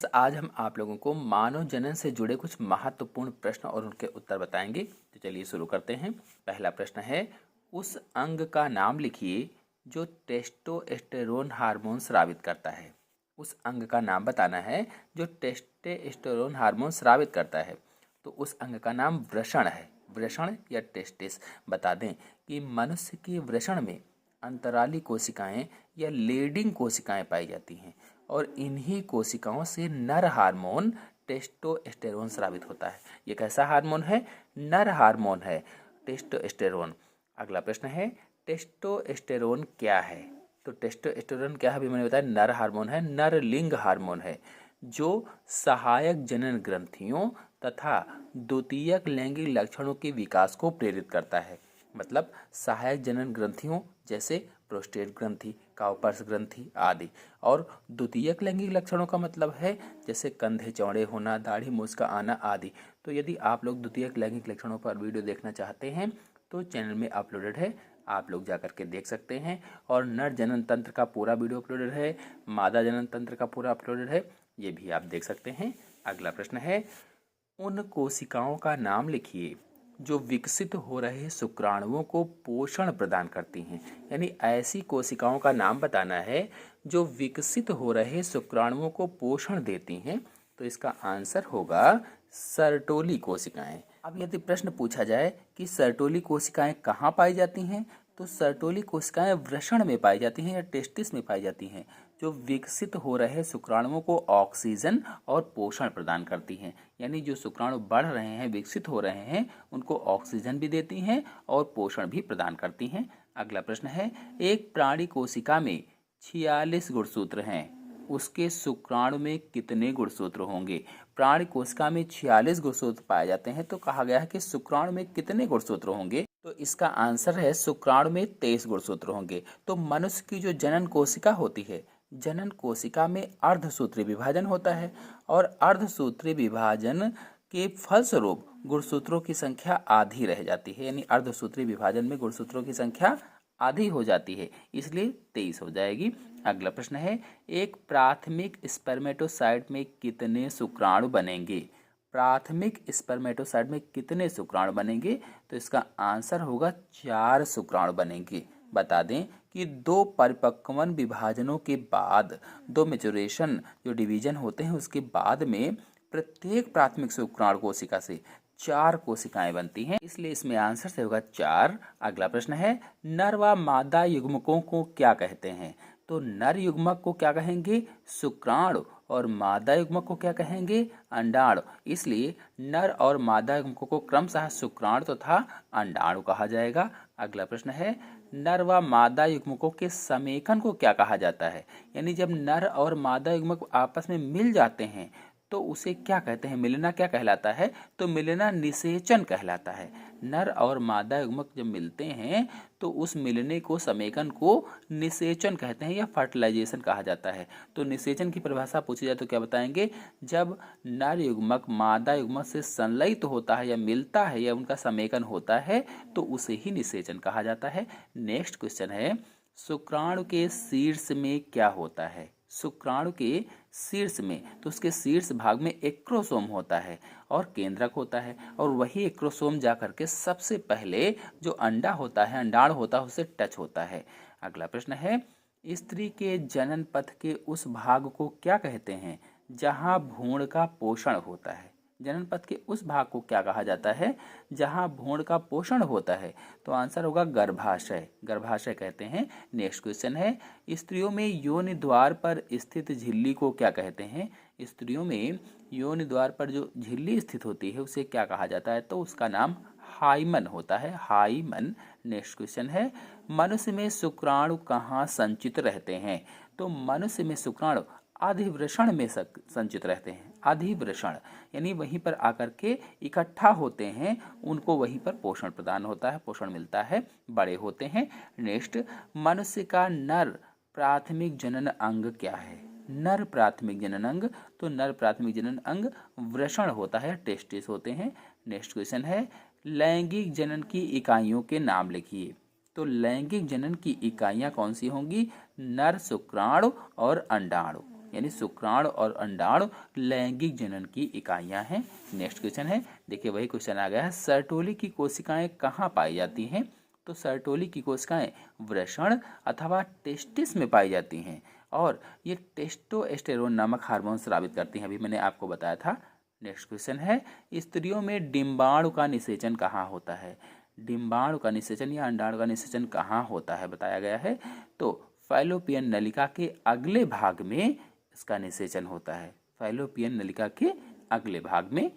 आज हम आप लोगों को मानव जनन से जुड़े कुछ महत्वपूर्ण प्रश्न और उनके उत्तर बताएंगे। तो चलिए शुरू करते हैं। पहला प्रश्न है, उस अंग का नाम लिखिए जो टेस्टोस्टेरोन हार्मोन स्रावित करता है। उस अंग का नाम बताना है जो टेस्टोस्टेरोन हार्मोन स्रावित करता है। तो उस अंग का नाम वृषण है। वृषण या टेस्टिस। बता दें कि मनुष्य के वृषण में अंतराली कोशिकाएं या लेडिंग कोशिकाएं पाई जाती हैं और इन्हीं कोशिकाओं से नर हार्मोन टेस्टोस्टेरोन स्रावित होता है। ये कैसा हार्मोन है? नर हार्मोन है टेस्टोस्टेरोन। अगला प्रश्न है, टेस्टोस्टेरोन क्या है? तो टेस्टोस्टेरोन क्या है? अभी मैंने बताया नर हार्मोन है, नर लिंग हार्मोन है जो सहायक जनन ग्रंथियों तथा द्वितीयक लैंगिक लक्षणों के विकास को प्रेरित करता है। मतलब सहायक जनन ग्रंथियों जैसे प्रोस्टेट ग्रंथि, काउपर्स ग्रंथि आदि, और द्वितीयक लैंगिक लक्षणों का मतलब है जैसे कंधे चौड़े होना, दाढ़ी मूंछ का आना आदि। तो यदि आप लोग द्वितीयक लैंगिक लक्षणों पर वीडियो देखना चाहते हैं तो चैनल में अपलोडेड है, आप लोग जा करके देख सकते हैं। और नर जनन तंत्र का पूरा वीडियो अपलोडेड है, मादा जनन तंत्र का पूरा अपलोडेड है, ये भी आप देख सकते हैं। अगला प्रश्न है, उन कोशिकाओं का नाम लिखिए जो विकसित हो रहे शुक्राणुओं को पोषण प्रदान करती हैं। यानी ऐसी कोशिकाओं का नाम बताना है जो विकसित हो रहे शुक्राणुओं को पोषण देती हैं। तो इसका आंसर होगा सर्टोली कोशिकाएं। अब यदि प्रश्न पूछा जाए कि सर्टोली कोशिकाएं कहाँ पाई जाती हैं, तो सर्टोली कोशिकाएं वृषण में पाई जाती हैं या टेस्टिस में पाई जाती हैं, जो विकसित हो रहे शुक्राणुओं को ऑक्सीजन और पोषण प्रदान करती हैं। यानी जो शुक्राणु बढ़ रहे हैं, विकसित हो रहे हैं, उनको ऑक्सीजन भी देती हैं और पोषण भी प्रदान करती हैं। अगला प्रश्न है, एक प्राणी कोशिका में 46 गुणसूत्र हैं, उसके शुक्राणु में कितने गुणसूत्र होंगे? प्राणी कोशिका में 46 गुणसूत्र पाए जाते हैं, तो कहा गया है कि शुक्राणु में कितने गुणसूत्र होंगे? तो इसका आंसर है शुक्राणु में 23 गुणसूत्र होंगे। तो मनुष्य की जो जनन कोशिका होती है, जनन कोशिका में अर्धसूत्री विभाजन होता है और अर्धसूत्री विभाजन के फलस्वरूप गुणसूत्रों की संख्या आधी रह जाती है। यानी अर्धसूत्री विभाजन में गुणसूत्रों की संख्या आधी हो जाती है, इसलिए 23 हो जाएगी। अगला प्रश्न है, एक प्राथमिक स्पर्मेटोसाइट में कितने शुक्राणु बनेंगे? प्राथमिक स्पर्मेटोसाइट में कितने शुक्राणु बनेंगे? तो इसका आंसर होगा 4 शुक्राणु बनेंगे। बता दें कि 2 परिपक्वन विभाजनों के बाद, 2 मैच्योरेशन जो डिवीजन होते हैं उसके बाद में प्रत्येक प्राथमिक शुक्राणु कोशिका से 4 कोशिकाएं बनती हैं, इसलिए इसमें आंसर से होगा 4। अगला प्रश्न है, नर व मादा युग्मकों को क्या कहते हैं? तो नर युग्मक को क्या कहेंगे? शुक्राणु, और मादा युग्मक को क्या कहेंगे? अंडाणु। इसलिए नर और मादा युग्मकों को क्रमशः शुक्राणु तथा अंडाणु कहा जाएगा। अगला प्रश्न है, नर व मादा युग्मकों के समेकन को क्या कहा जाता है? यानी जब नर और मादा युग्मक आपस में मिल जाते हैं तो उसे क्या कहते हैं? मिलना क्या कहलाता है? तो मिलना निषेचन कहलाता है। नर और मादा युग्मक जब मिलते हैं तो उस मिलने को, समेकन को निषेचन कहते हैं या फर्टिलाइजेशन कहा जाता है। तो निषेचन की परिभाषा पूछी जाए तो क्या बताएंगे? जब नर युग्मक मादा युग्मक से संलयित होता है या मिलता है या उनका समेकन होता है तो उसे ही निषेचन कहा जाता है। नेक्स्ट क्वेश्चन है, शुक्राणु के शीर्ष में क्या होता है? शुक्राणु के शीर्ष में, तो उसके शीर्ष भाग में एक्रोसोम होता है और केंद्रक होता है, और वही एक्रोसोम जाकर के सबसे पहले जो अंडा होता है, अंडाणु होता है, उससे टच होता है। अगला प्रश्न है, स्त्री के जनन पथ के उस भाग को क्या कहते हैं जहां भ्रूण का पोषण होता है? जनन पथ के उस भाग को क्या कहा जाता है जहां भ्रूण का पोषण होता है? तो आंसर होगा गर्भाशय, गर्भाशय कहते हैं। नेक्स्ट क्वेश्चन है, स्त्रियों में योनि द्वार पर स्थित झिल्ली को क्या कहते हैं? स्त्रियों में योनि द्वार पर जो झिल्ली स्थित होती है उसे क्या कहा जाता है? तो उसका नाम हाइमन होता है, हाइमन। नेक्स्ट क्वेश्चन है, मनुष्य में शुक्राणु कहाँ संचित रहते हैं? तो मनुष्य में शुक्राणु अधिवृषण में संचित रहते हैं। अधिवृषण यानी वहीं पर आकर के इकट्ठा होते हैं, उनको वहीं पर पोषण प्रदान होता है, पोषण मिलता है, बड़े होते हैं। नेक्स्ट, मनुष्य का नर प्राथमिक जनन अंग क्या है? नर प्राथमिक जनन अंग, तो नर प्राथमिक जनन अंग वृषण होता है, टेस्टिस होते हैं। नेक्स्ट क्वेश्चन है, लैंगिक जनन की इकाइयों के नाम लिखिए। तो लैंगिक जनन की इकाइयां कौन सी होंगी? नर शुक्राणु और अंडाणु। यानी शुक्राणु और अंडाणु लैंगिक जनन की इकाइयां हैं। नेक्स्ट क्वेश्चन है, देखिए वही क्वेश्चन आ गया है, सर्टोली की कोशिकाएं कहाँ पाई जाती हैं? तो सर्टोली की कोशिकाएं वृषण अथवा टेस्टिस में पाई जाती हैं और ये टेस्टोस्टेरोन नामक हार्मोन स्रावित करती हैं, अभी मैंने आपको बताया था। नेक्स्ट क्वेश्चन है, स्त्रियों में डिंबाणु का निषेचन कहाँ होता है? डिंबाणु का निषेचन या अंडाणु का निषेचन कहाँ होता है बताया गया है, तो फैलोपियन नलिका के अगले भाग में इसका निषेचन होता है। फैलोपियन नलिका के अगले भाग में